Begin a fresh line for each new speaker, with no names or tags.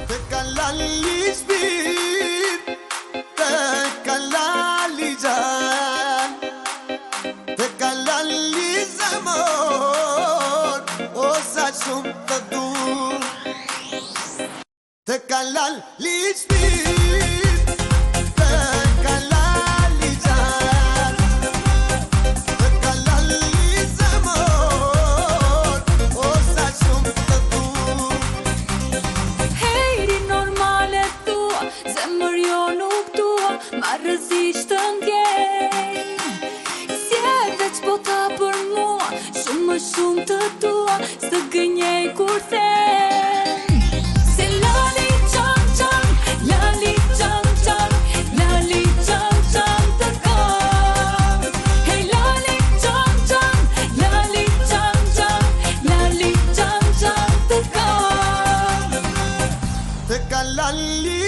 Të kalali shpirë, të kalali gjan, të kalali zemër, o sa shumë të du. Të kalali shpirë, të kalali gjan, të kalali zemër, o sa shumë të du.
Zemër jo nuk tua, ma rëzisht të ndjej. Si e veç bota për mua, shumë më shumë të tua, së gënjej kur them. Se lali qam qam, lali qam qam, lali qam qam të kam. Hey lali qam qam, lali qam qam, lali qam qam të kam.
Të kalali